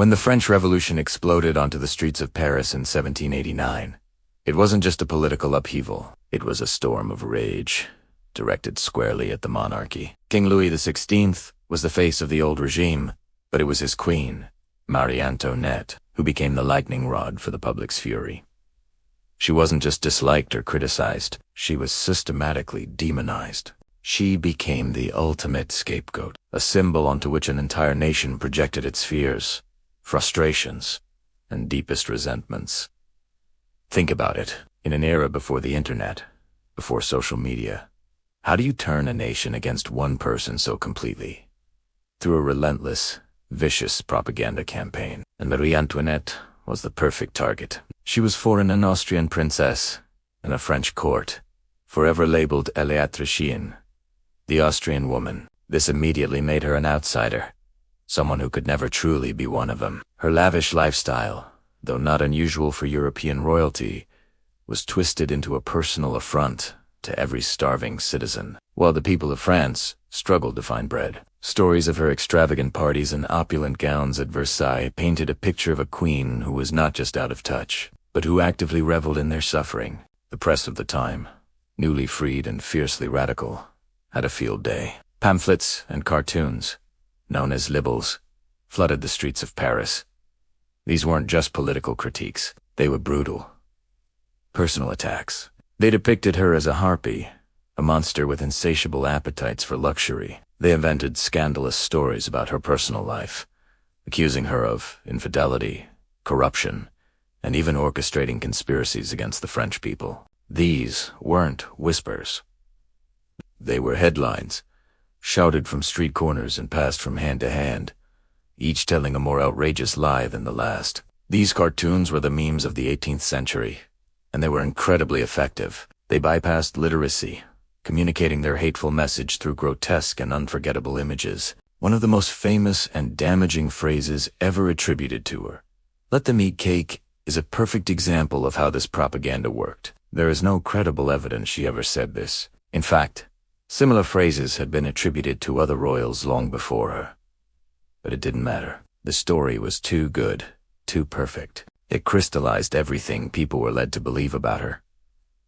When the French Revolution exploded onto the streets of Paris in 1789, it wasn't just a political upheaval, it was a storm of rage, directed squarely at the monarchy. King Louis XVI was the face of the old regime, but it was his queen, Marie Antoinette, who became the lightning rod for the public's fury. She wasn't just disliked or criticized, she was systematically demonized. She became the ultimate scapegoat, a symbol onto which an entire nation projected its fears, frustrations, and deepest resentments. Think about it. In an era before the internet, before social media, how do you turn a nation against one person so completely? Through a relentless, vicious propaganda campaign. And Marie Antoinette was the perfect target. She was foreign, an Austrian princess in a French court, forever labeled l'Autrichienne, the Austrian woman. This immediately made her an outsider, someone who could never truly be one of them. Her lavish lifestyle, though not unusual for European royalty, was twisted into a personal affront to every starving citizen, while the people of France struggled to find bread. Stories of her extravagant parties and opulent gowns at Versailles painted a picture of a queen who was not just out of touch, but who actively reveled in their suffering. The press of the time, newly freed and fiercely radical, had a field day. Pamphlets and cartoons, known as libels, flooded the streets of Paris. These weren't just political critiques, they were brutal, personal attacks. They depicted her as a harpy, a monster with insatiable appetites for luxury. They invented scandalous stories about her personal life, accusing her of infidelity, corruption, and even orchestrating conspiracies against the French people. These weren't whispers. They were headlines, shouted from street corners and passed from hand to hand, each telling a more outrageous lie than the last. These cartoons were the memes of the 18th century, and they were incredibly effective. They bypassed literacy, communicating their hateful message through grotesque and unforgettable images. One of the most famous and damaging phrases ever attributed to her, "Let them eat cake," is a perfect example of how this propaganda worked. There is no credible evidence she ever said this. In fact, similar phrases had been attributed to other royals long before her. But it didn't matter. The story was too good, too perfect. It crystallized everything people were led to believe about her: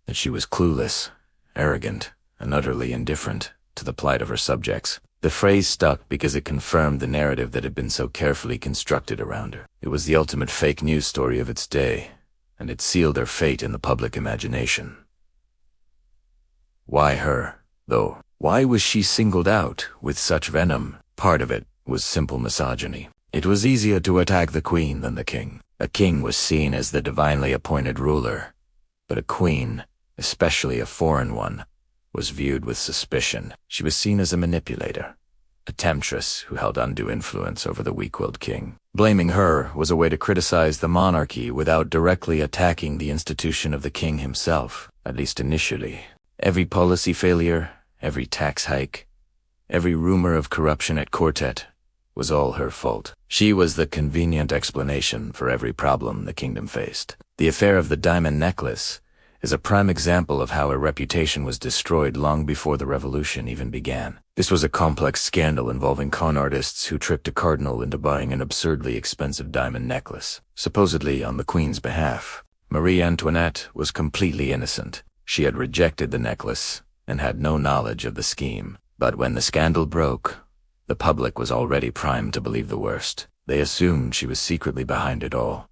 that she was clueless, arrogant, and utterly indifferent to the plight of her subjects. The phrase stuck because it confirmed the narrative that had been so carefully constructed around her. It was the ultimate fake news story of its day, and it sealed her fate in the public imagination. Why her, though? Why was she singled out with such venom? Part of it was simple misogyny. It was easier to attack the queen than the king. A king was seen as the divinely appointed ruler, but a queen, especially a foreign one, was viewed with suspicion. She was seen as a manipulator, a temptress who held undue influence over the weak-willed king. Blaming her was a way to criticize the monarchy without directly attacking the institution of the king himself, at least initially. Every policy failure, every tax hike, every rumor of corruption at Quartet was all her fault. She was the convenient explanation for every problem the kingdom faced. The affair of the diamond necklace is a prime example of how her reputation was destroyed long before the revolution even began. This was a complex scandal involving con artists who tricked a cardinal into buying an absurdly expensive diamond necklace, supposedly on the queen's behalf. Marie Antoinette was completely innocent. She had rejected the necklace and had no knowledge of the scheme. But when the scandal broke, the public was already primed to believe the worst. They assumed she was secretly behind it all,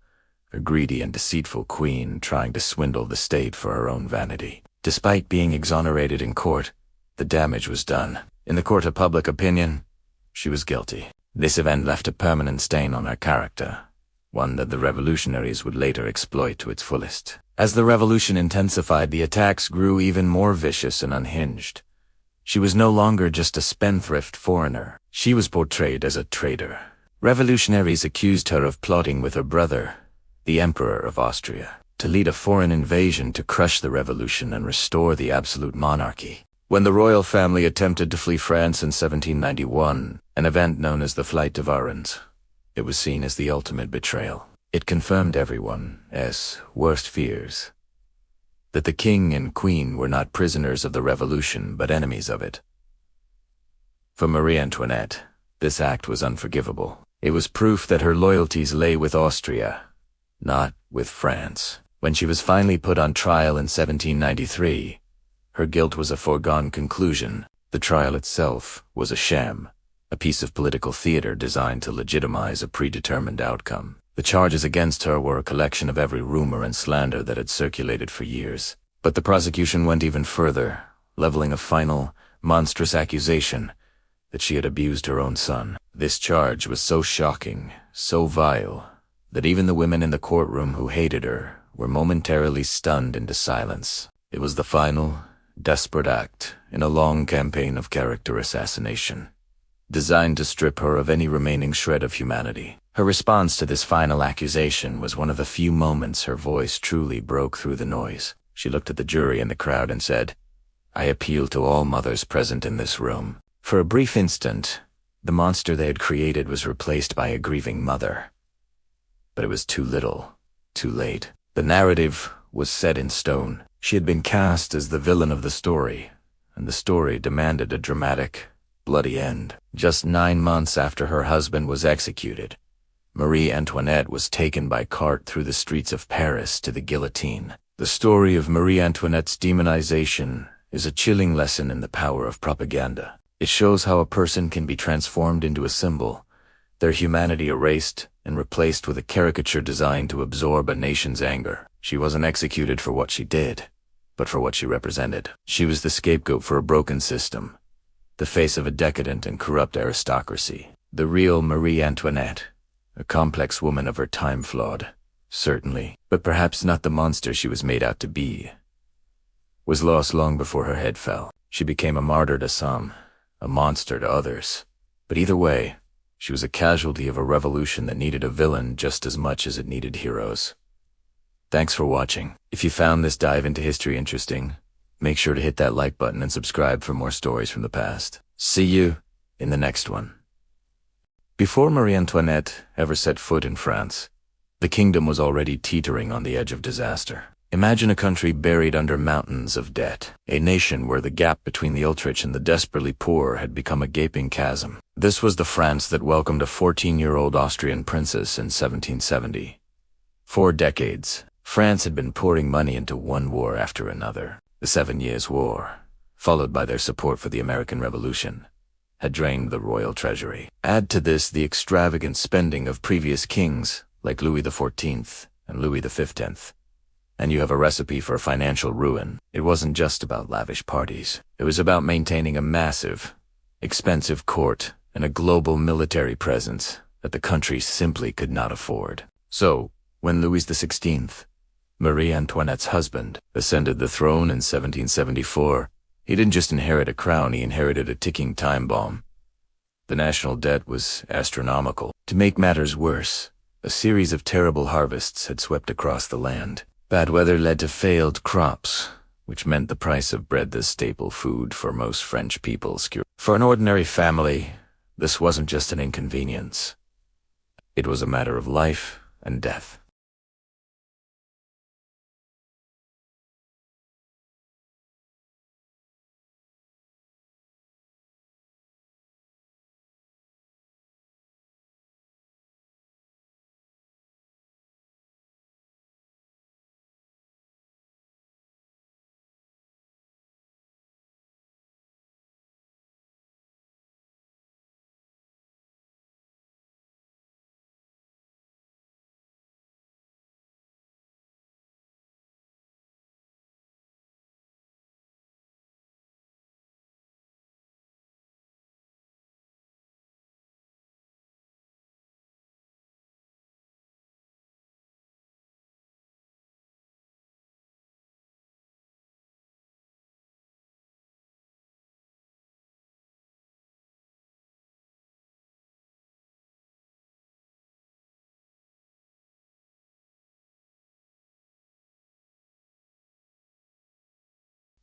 a greedy and deceitful queen trying to swindle the state for her own vanity. Despite being exonerated in court, the damage was done. In the court of public opinion, she was guilty. This event left a permanent stain on her character, one that the revolutionaries would later exploit to its fullest. As the revolution intensified, the attacks grew even more vicious and unhinged. She was no longer just a spendthrift foreigner. She was portrayed as a traitor. Revolutionaries accused her of plotting with her brother, the Emperor of Austria, to lead a foreign invasion to crush the revolution and restore the absolute monarchy. When the royal family attempted to flee France in 1791, an event known as the Flight of Arends, it was seen as the ultimate betrayal. It confirmed everyone's worst fears, that the king and queen were not prisoners of the revolution but enemies of it. For Marie Antoinette, this act was unforgivable. It was proof that her loyalties lay with Austria, not with France. When she was finally put on trial in 1793, her guilt was a foregone conclusion. The trial itself was a sham, a piece of political theater designed to legitimize a predetermined outcome. The charges against her were a collection of every rumor and slander that had circulated for years. But the prosecution went even further, leveling a final, monstrous accusation that she had abused her own son. This charge was so shocking, so vile, that even the women in the courtroom who hated her were momentarily stunned into silence. It was the final, desperate act in a long campaign of character assassination, designed to strip her of any remaining shred of humanity. Her response to this final accusation was one of the few moments her voice truly broke through the noise. She looked at the jury and the crowd and said, "I appeal to all mothers present in this room." For a brief instant, the monster they had created was replaced by a grieving mother. But it was too little, too late. The narrative was set in stone. She had been cast as the villain of the story, and the story demanded a dramatic, bloody end. Just 9 months after her husband was executed, Marie Antoinette was taken by cart through the streets of Paris to the guillotine. The story of Marie Antoinette's demonization is a chilling lesson in the power of propaganda. It shows how a person can be transformed into a symbol, their humanity erased and replaced with a caricature designed to absorb a nation's anger. She wasn't executed for what she did, but for what she represented. She was the scapegoat for a broken system, the face of a decadent and corrupt aristocracy. The real Marie Antoinette, a complex woman of her time, flawed, certainly, but perhaps not the monster she was made out to be, was lost long before her head fell. She became a martyr to some, a monster to others. But either way, she was a casualty of a revolution that needed a villain just as much as it needed heroes. Thanks for watching. If you found this dive into history interesting, make sure to hit that like button and subscribe for more stories from the past. See you in the next one. Before Marie Antoinette ever set foot in France, the kingdom was already teetering on the edge of disaster. Imagine a country buried under mountains of debt, a nation where the gap between the ultra-rich and the desperately poor had become a gaping chasm. This was the France that welcomed a 14-year-old Austrian princess in 1770. For decades, France had been pouring money into one war after another. The 7 Years' War, followed by their support for the American Revolution, had drained the royal treasury. Add to this the extravagant spending of previous kings like Louis XIV and Louis XV, and you have a recipe for financial ruin. It wasn't just about lavish parties. It was about maintaining a massive, expensive court and a global military presence that the country simply could not afford. So, when Louis XVI, Marie Antoinette's husband, ascended the throne in 1774, he didn't just inherit a crown, he inherited a ticking time bomb. The national debt was astronomical. To make matters worse, a series of terrible harvests had swept across the land. Bad weather led to failed crops, which meant the price of bread, the staple food for most French people, skyrocketed. For an ordinary family, this wasn't just an inconvenience. It was a matter of life and death.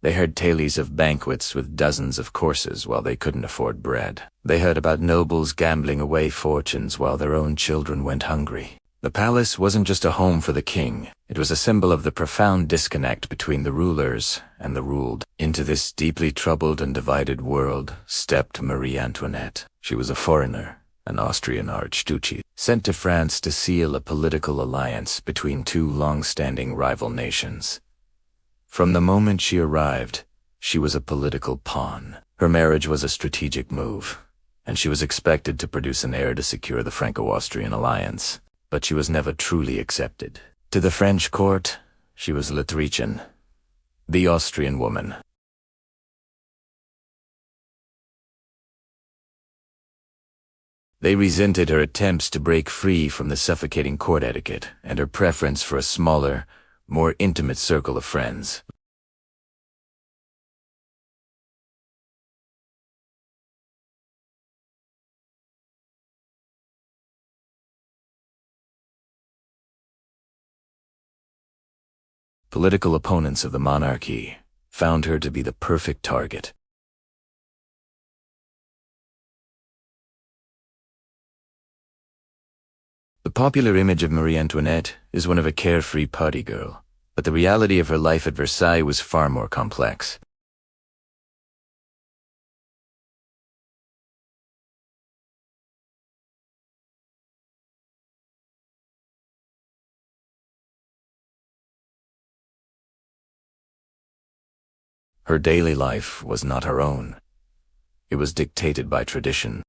They heard tales of banquets with dozens of courses while they couldn't afford bread. They heard about nobles gambling away fortunes while their own children went hungry. The palace wasn't just a home for the king. It was a symbol of the profound disconnect between the rulers and the ruled. Into this deeply troubled and divided world stepped Marie Antoinette. She was a foreigner, an Austrian archduke, sent to France to seal a political alliance between two long-standing rival nations. From the moment she arrived, she was a political pawn. Her marriage was a strategic move, and she was expected to produce an heir to secure the Franco-Austrian alliance, but she was never truly accepted. To the French court, she was l'Autrichienne, the Austrian woman. They resented her attempts to break free from the suffocating court etiquette and her preference for a smaller, more intimate circle of friends. Political opponents of the monarchy found her to be the perfect target. The popular image of Marie Antoinette is one of a carefree party girl, but the reality of her life at Versailles was far more complex. Her daily life was not her own. It was dictated by tradition.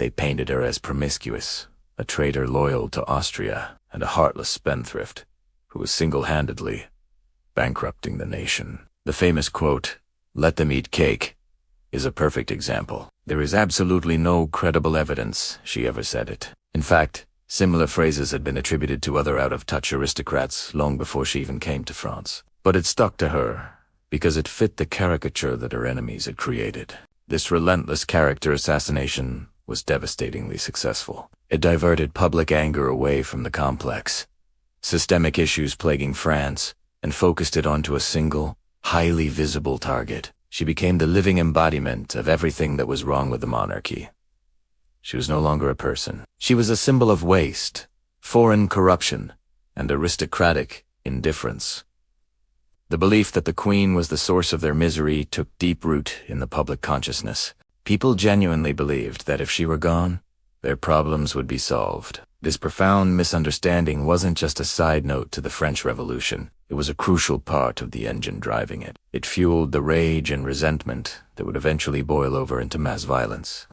They painted her as promiscuous, a traitor loyal to Austria, and a heartless spendthrift who was single-handedly bankrupting the nation. The famous quote, "Let them eat cake," is a perfect example. There is absolutely no credible evidence she ever said it. In fact, similar phrases had been attributed to other out-of-touch aristocrats long before she even came to France. But it stuck to her because it fit the caricature that her enemies had created. This relentless character assassination was devastatingly successful. It diverted public anger away from the complex, systemic issues plaguing France and focused it onto a single, highly visible target. She became the living embodiment of everything that was wrong with the monarchy. She was no longer a person. She was a symbol of waste, foreign corruption, and aristocratic indifference. The belief that the Queen was the source of their misery took deep root in the public consciousness. People genuinely believed that if she were gone, their problems would be solved. This profound misunderstanding wasn't just a side note to the French Revolution. It was a crucial part of the engine driving it. It fueled the rage and resentment that would eventually boil over into mass violence.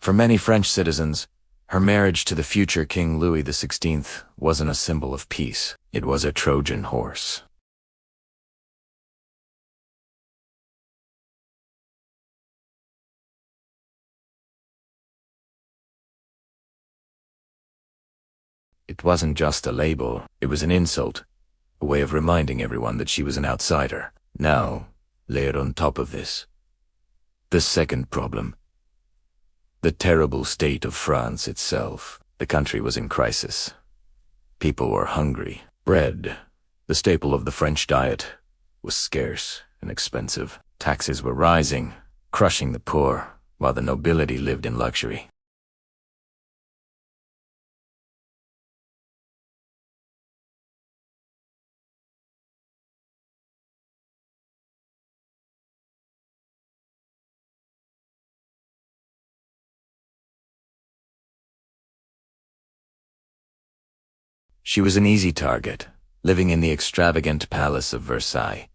For many French citizens, her marriage to the future King Louis XVI wasn't a symbol of peace. It was a Trojan horse. It wasn't just a label, it was an insult, a way of reminding everyone that she was an outsider. Now, layered on top of this, the second problem. The terrible state of France itself. The country was in crisis. People were hungry. Bread, the staple of the French diet, was scarce and expensive. Taxes were rising, crushing the poor, while the nobility lived in luxury. She was an easy target, living in the extravagant palace of Versailles,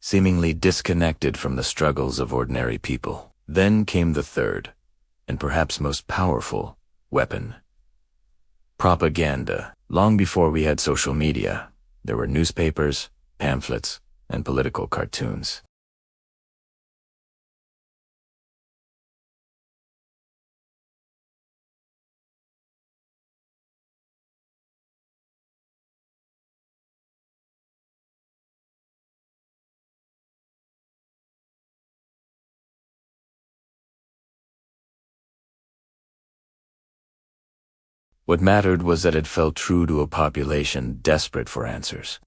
seemingly disconnected from the struggles of ordinary people. Then came the third, and perhaps most powerful, weapon. Propaganda. Long before we had social media, there were newspapers, pamphlets, and political cartoons. What mattered was that it felt true to a population desperate for answers.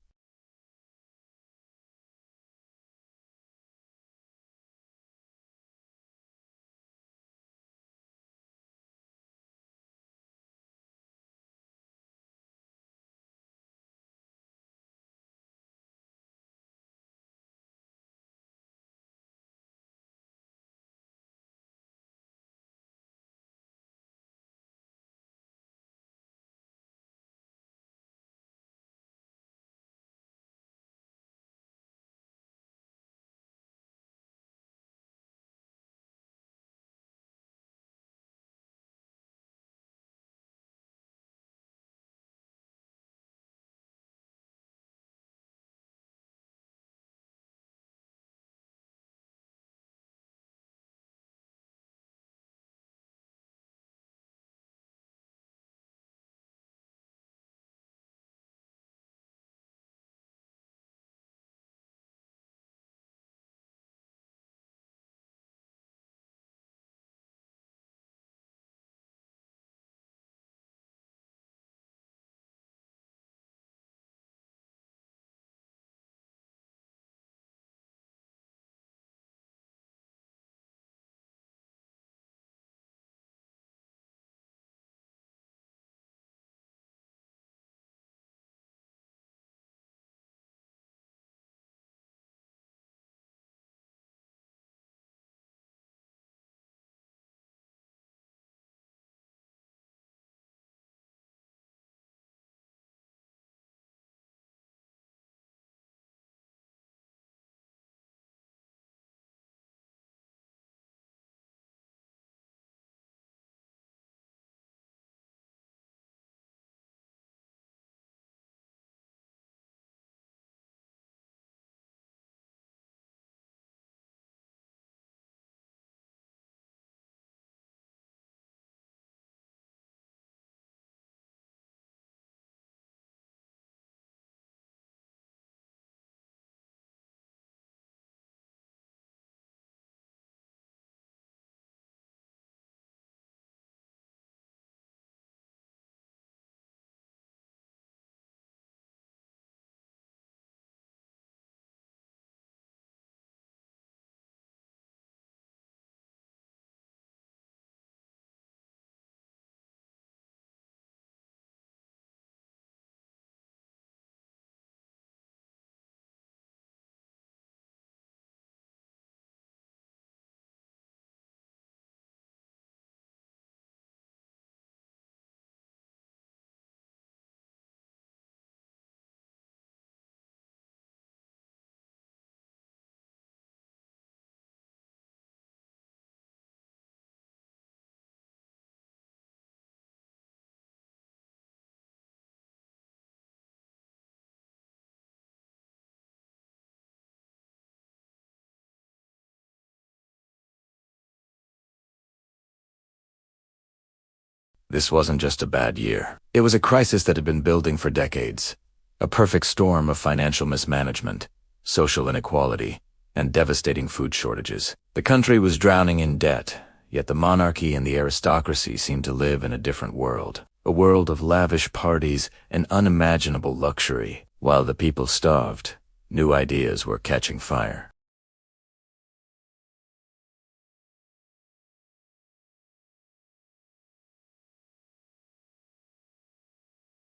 This wasn't just a bad year. It was a crisis that had been building for decades. A perfect storm of financial mismanagement, social inequality, and devastating food shortages. The country was drowning in debt, yet the monarchy and the aristocracy seemed to live in a different world. A world of lavish parties and unimaginable luxury. While the people starved, new ideas were catching fire.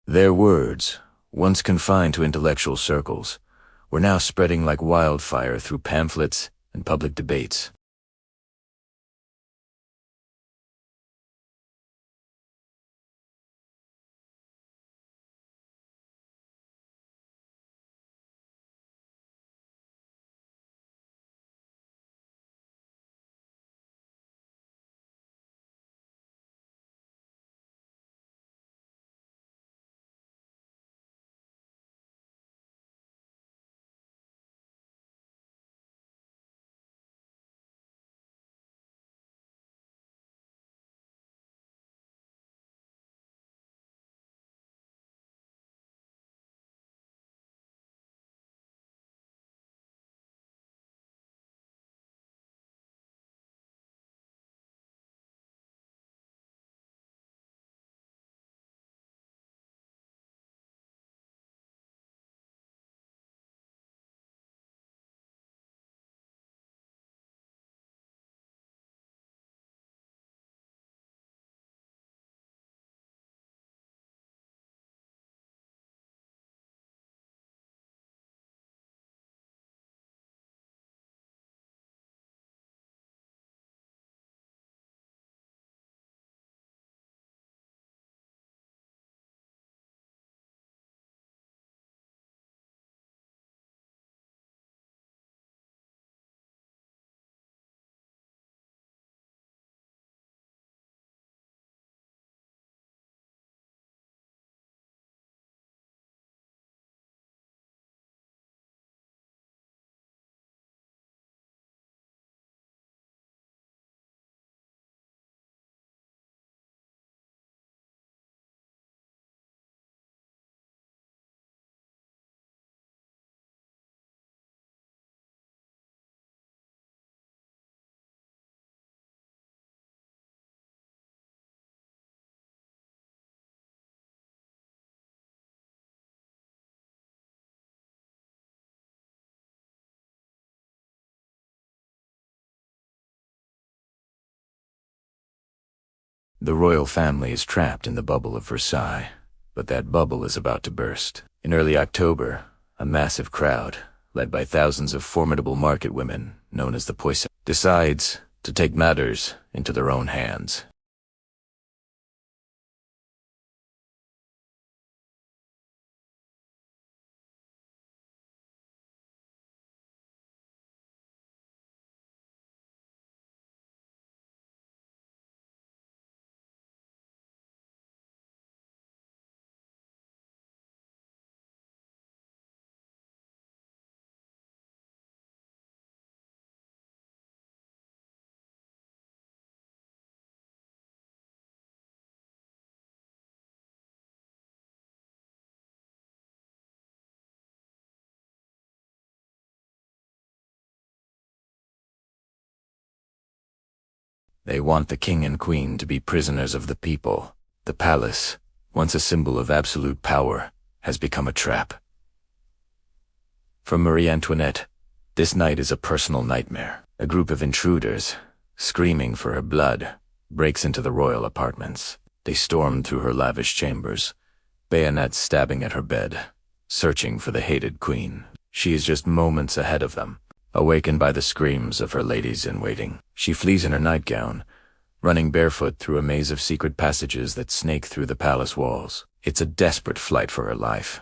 Their words, once confined to intellectual circles, were now spreading like wildfire through pamphlets and public debates. The royal family is trapped in the bubble of Versailles, but that bubble is about to burst. In early October, a massive crowd, led by thousands of formidable market women, known as the Poissons, decides to take matters into their own hands. They want the king and queen to be prisoners of the people. The palace, once a symbol of absolute power, has become a trap. For Marie Antoinette, this night is a personal nightmare. A group of intruders, screaming for her blood, breaks into the royal apartments. They storm through her lavish chambers, bayonets stabbing at her bed, searching for the hated queen. She is just moments ahead of them. Awakened by the screams of her ladies-in-waiting, she flees in her nightgown, running barefoot through a maze of secret passages that snake through the palace walls. It's a desperate flight for her life,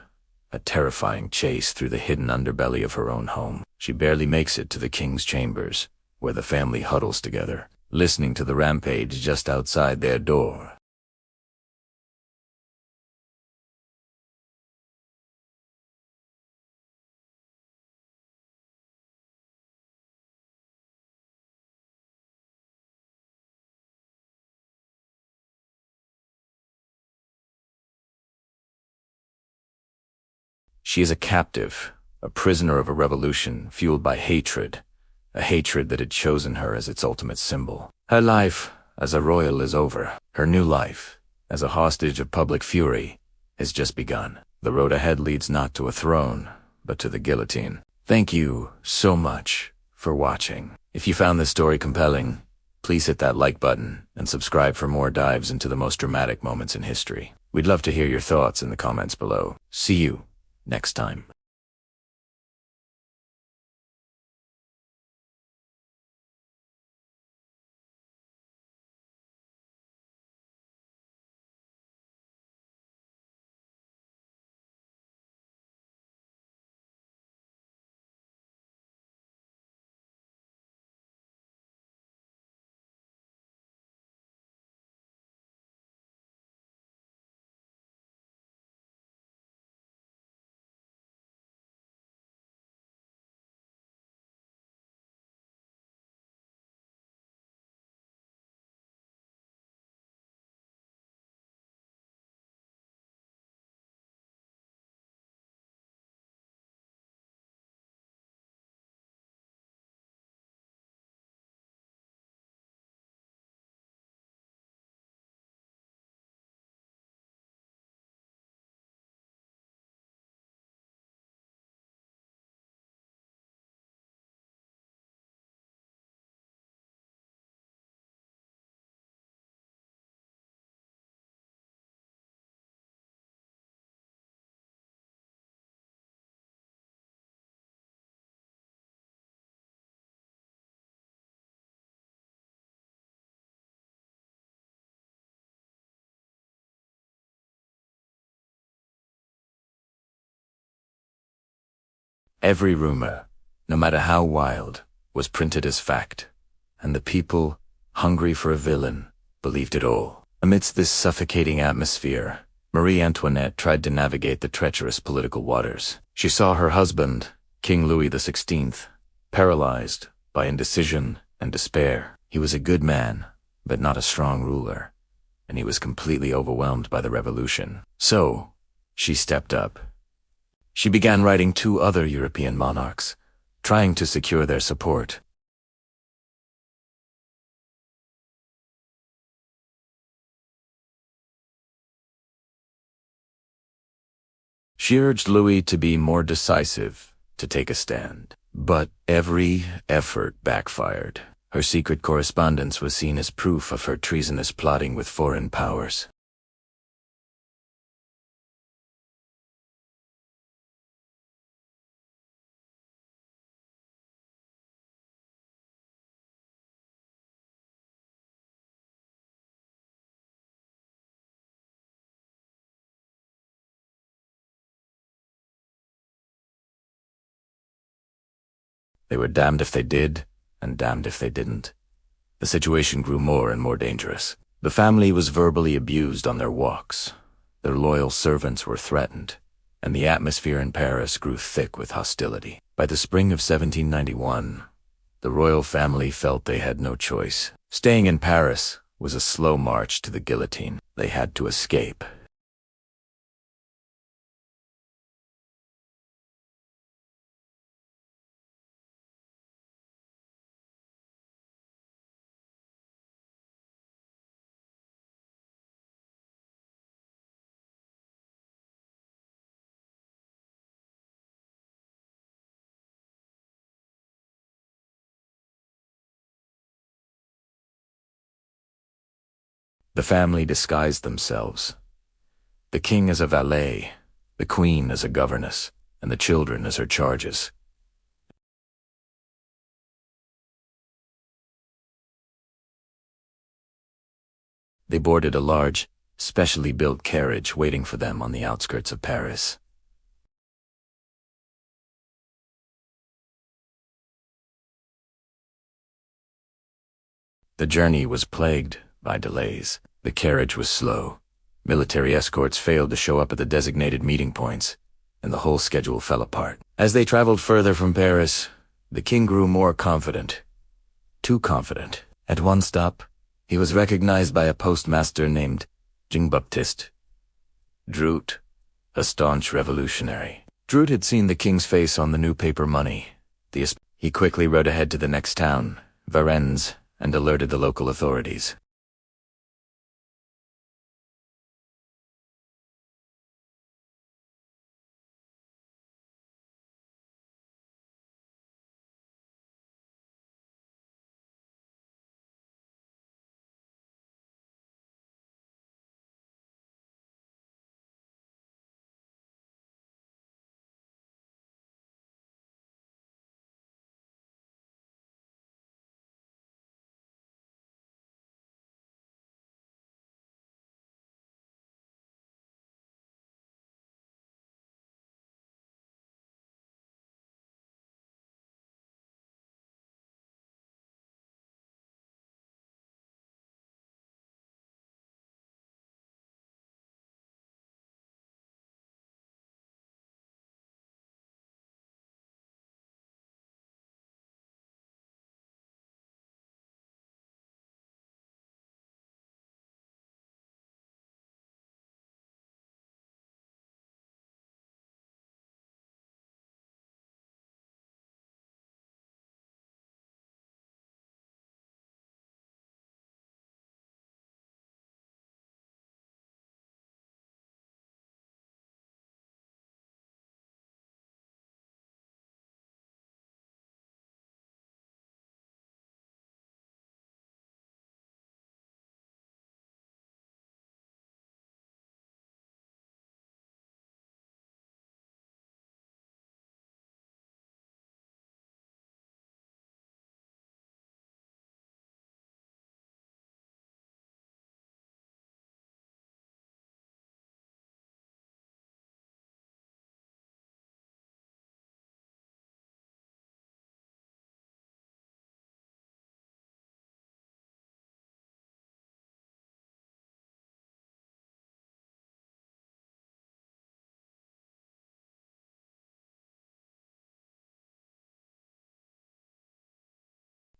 a terrifying chase through the hidden underbelly of her own home. She barely makes it to the king's chambers, where the family huddles together, listening to the rampage just outside their door. She is a captive, a prisoner of a revolution fueled by hatred, a hatred that had chosen her as its ultimate symbol. Her life as a royal is over. Her new life, as a hostage of public fury, has just begun. The road ahead leads not to a throne, but to the guillotine. Thank you so much for watching. If you found this story compelling, please hit that like button and subscribe for more dives into the most dramatic moments in history. We'd love to hear your thoughts in the comments below. See you next time. Every rumor, no matter how wild, was printed as fact, and the people, hungry for a villain, believed it all. Amidst this suffocating atmosphere, Marie Antoinette tried to navigate the treacherous political waters. She saw her husband, King Louis XVI, paralyzed by indecision and despair. He was a good man, but not a strong ruler, and he was completely overwhelmed by the revolution. So, she stepped up. She began writing 2 other European monarchs, trying to secure their support. She urged Louis to be more decisive, to take a stand. But every effort backfired. Her secret correspondence was seen as proof of her treasonous plotting with foreign powers. They were damned if they did, and damned if they didn't. The situation grew more and more dangerous. The family was verbally abused on their walks. Their loyal servants were threatened, and the atmosphere in Paris grew thick with hostility. By the spring of 1791, the royal family felt they had no choice. Staying in Paris was a slow march to the guillotine. They had to escape. The family disguised themselves. The king as a valet, the queen as a governess, and the children as her charges. They boarded a large, specially built carriage waiting for them on the outskirts of Paris. The journey was plagued by delays. The carriage was slow. Military escorts failed to show up at the designated meeting points, and the whole schedule fell apart. As they traveled further from Paris, the king grew more confident. Too confident. At one stop, he was recognized by a postmaster named Jean-Baptiste Droot, a staunch revolutionary. Drood had seen the king's face on the new paper money. He quickly rode ahead to the next town, Varennes, and alerted the local authorities.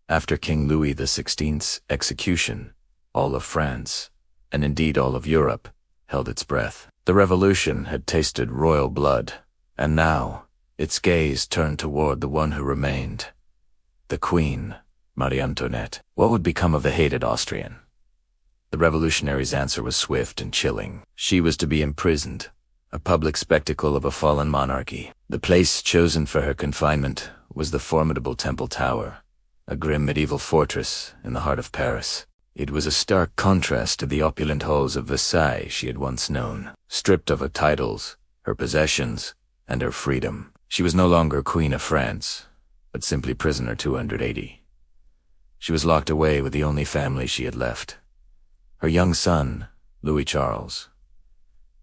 After King Louis XVI's execution, all of France, and indeed all of Europe, held its breath. The revolution had tasted royal blood, and now its gaze turned toward the one who remained, the Queen, Marie Antoinette. What would become of the hated Austrian? The revolutionary's answer was swift and chilling. She was to be imprisoned, a public spectacle of a fallen monarchy. The place chosen for her confinement was the formidable Temple Tower, a grim medieval fortress in the heart of Paris. It was a stark contrast to the opulent halls of Versailles she had once known. Stripped of her titles, her possessions, and her freedom, she was no longer Queen of France, but simply prisoner 280. She was locked away with the only family she had left: her young son, Louis Charles,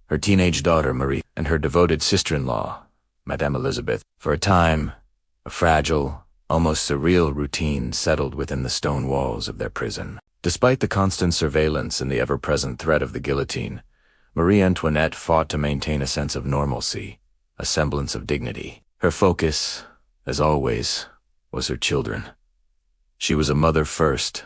her teenage daughter Marie, and her devoted sister-in-law, Madame Elizabeth. For a time, a fragile, almost surreal routine settled within the stone walls of their prison. Despite the constant surveillance and the ever-present threat of the guillotine, Marie Antoinette fought to maintain a sense of normalcy, a semblance of dignity. Her focus, as always, was her children. She was a mother first,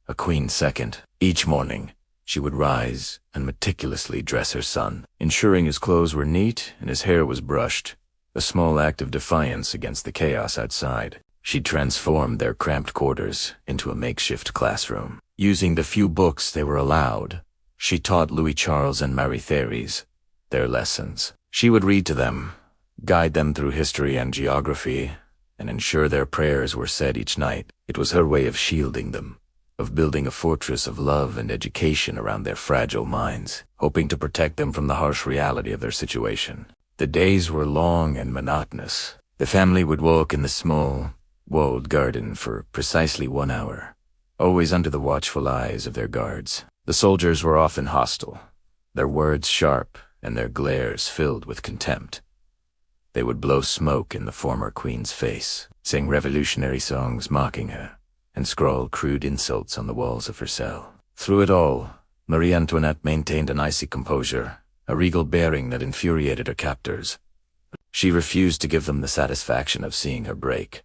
a queen second. Each morning, she would rise and meticulously dress her son, ensuring his clothes were neat and his hair was brushed, a small act of defiance against the chaos outside. She transformed their cramped quarters into a makeshift classroom. Using the few books they were allowed, she taught Louis Charles and Marie Therese their lessons. She would read to them, guide them through history and geography, and ensure their prayers were said each night. It was her way of shielding them, of building a fortress of love and education around their fragile minds, hoping to protect them from the harsh reality of their situation. The days were long and monotonous. The family would walk in the small, walled garden for precisely 1 hour, always under the watchful eyes of their guards. The soldiers were often hostile, their words sharp and their glares filled with contempt. They would blow smoke in the former queen's face, sing revolutionary songs mocking her, and scrawl crude insults on the walls of her cell. Through it all, Marie Antoinette maintained an icy composure, a regal bearing that infuriated her captors. She refused to give them the satisfaction of seeing her break.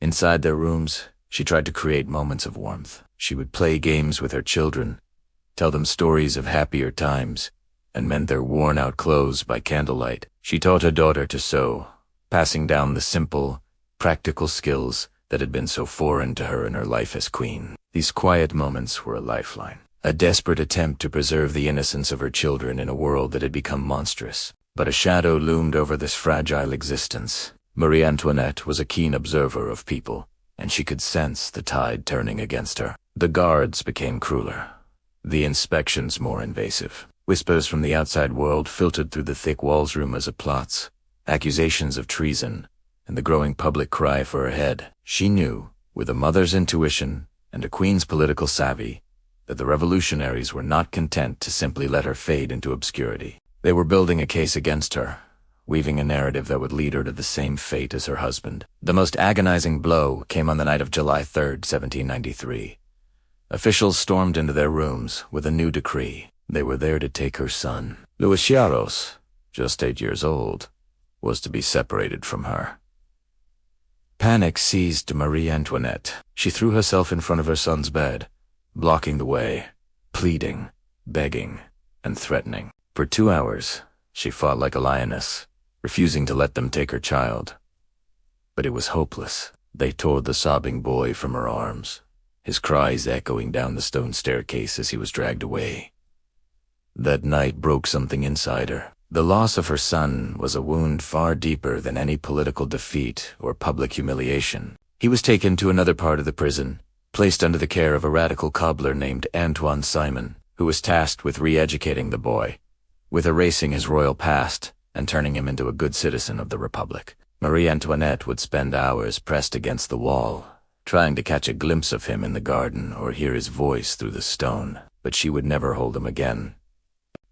Inside their rooms, she tried to create moments of warmth. She would play games with her children, tell them stories of happier times, and mend their worn-out clothes by candlelight. She taught her daughter to sew, passing down the simple, practical skills that had been so foreign to her in her life as queen. These quiet moments were a lifeline, a desperate attempt to preserve the innocence of her children in a world that had become monstrous. But a shadow loomed over this fragile existence. Marie Antoinette was a keen observer of people, and she could sense the tide turning against her. The guards became crueler, the inspections more invasive. Whispers from the outside world filtered through the thick walls, rumors of plots, accusations of treason, and the growing public cry for her head. She knew, with a mother's intuition and a queen's political savvy, that the revolutionaries were not content to simply let her fade into obscurity. They were building a case against her, weaving a narrative that would lead her to the same fate as her husband. The most agonizing blow came on the night of July 3rd, 1793. Officials stormed into their rooms with a new decree. They were there to take her son. Luis Chiaros, just 8 years old, was to be separated from her. Panic seized Marie Antoinette. She threw herself in front of her son's bed, blocking the way, pleading, begging, and threatening. For 2 hours, she fought like a lioness, refusing to let them take her child. But it was hopeless. They tore the sobbing boy from her arms, his cries echoing down the stone staircase as he was dragged away. That night broke something inside her. The loss of her son was a wound far deeper than any political defeat or public humiliation. He was taken to another part of the prison, placed under the care of a radical cobbler named Antoine Simon, who was tasked with re-educating the boy, with erasing his royal past and turning him into a good citizen of the Republic. Marie Antoinette would spend hours pressed against the wall, trying to catch a glimpse of him in the garden or hear his voice through the stone, but she would never hold him again.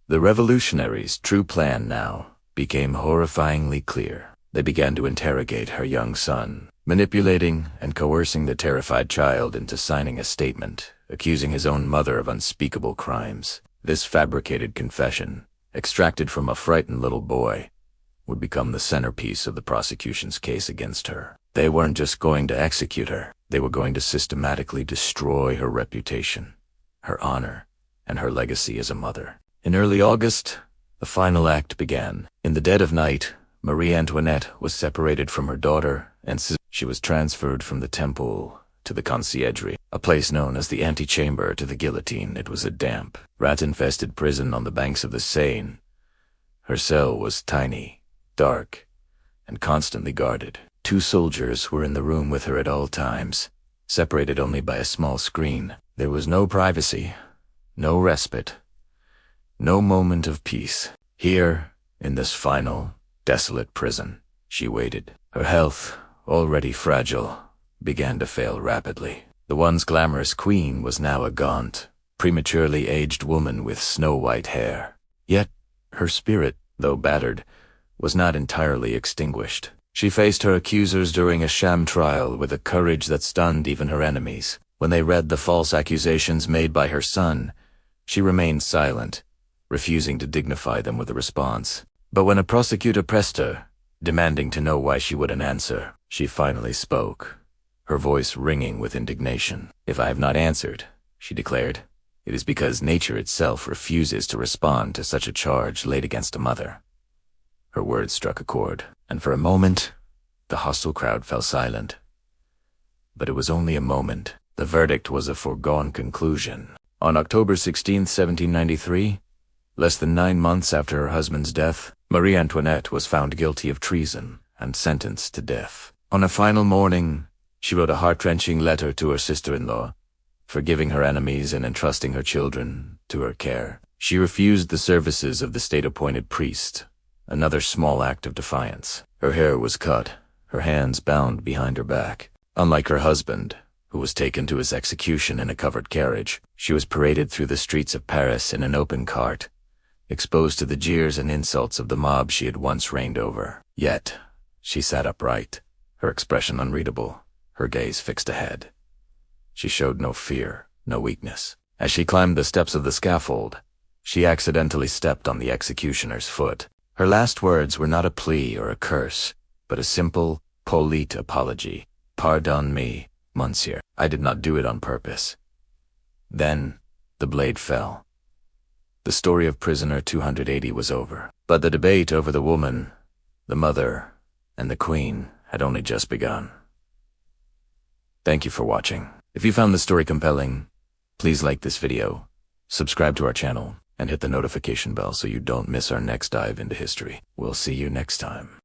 The revolutionaries' true plan now became horrifyingly clear. They began to interrogate her young son, manipulating and coercing the terrified child into signing a statement, accusing his own mother of unspeakable crimes. This fabricated confession, extracted from a frightened little boy, would become the centerpiece of the prosecution's case against her. They weren't just going to execute her, they were going to systematically destroy her reputation, her honor, and her legacy as a mother. In early August, the final act began. In the dead of night, Marie Antoinette was separated from her daughter, and she was transferred from the temple to the conciergerie, a place known as the antechamber to the guillotine. It was a damp, rat-infested prison on the banks of the Seine. Her cell was tiny, dark, and constantly guarded. 2 soldiers were in the room with her at all times, separated only by a small screen. There was no privacy, no respite, no moment of peace. Here, in this final, desolate prison, she waited. Her health, already fragile, began to fail rapidly. The once glamorous queen was now a gaunt, prematurely aged woman with snow-white hair. Yet, her spirit, though battered, was not entirely extinguished. She faced her accusers during a sham trial with a courage that stunned even her enemies. When they read the false accusations made by her son, she remained silent, refusing to dignify them with a response. But when a prosecutor pressed her, demanding to know why she wouldn't answer, she finally spoke, her voice ringing with indignation. "If I have not answered," she declared, "it is because nature itself refuses to respond to such a charge laid against a mother." Her words struck a chord, and for a moment, the hostile crowd fell silent. But it was only a moment. The verdict was a foregone conclusion. On October 16, 1793, less than 9 months after her husband's death, Marie Antoinette was found guilty of treason and sentenced to death. On a final morning, she wrote a heart-wrenching letter to her sister-in-law, forgiving her enemies and entrusting her children to her care. She refused the services of the state-appointed priest, another small act of defiance. Her hair was cut, her hands bound behind her back. Unlike her husband, who was taken to his execution in a covered carriage, she was paraded through the streets of Paris in an open cart, exposed to the jeers and insults of the mob she had once reigned over. Yet, she sat upright, her expression unreadable, her gaze fixed ahead. She showed no fear, no weakness. As she climbed the steps of the scaffold, she accidentally stepped on the executioner's foot. Her last words were not a plea or a curse, but a simple, polite apology. "Pardon me, monsieur. I did not do it on purpose." Then, the blade fell. The story of prisoner 280 was over. But the debate over the woman, the mother, and the queen had only just begun. Thank you for watching. If you found this story compelling, please like this video, subscribe to our channel, and hit the notification bell so you don't miss our next dive into history. We'll see you next time.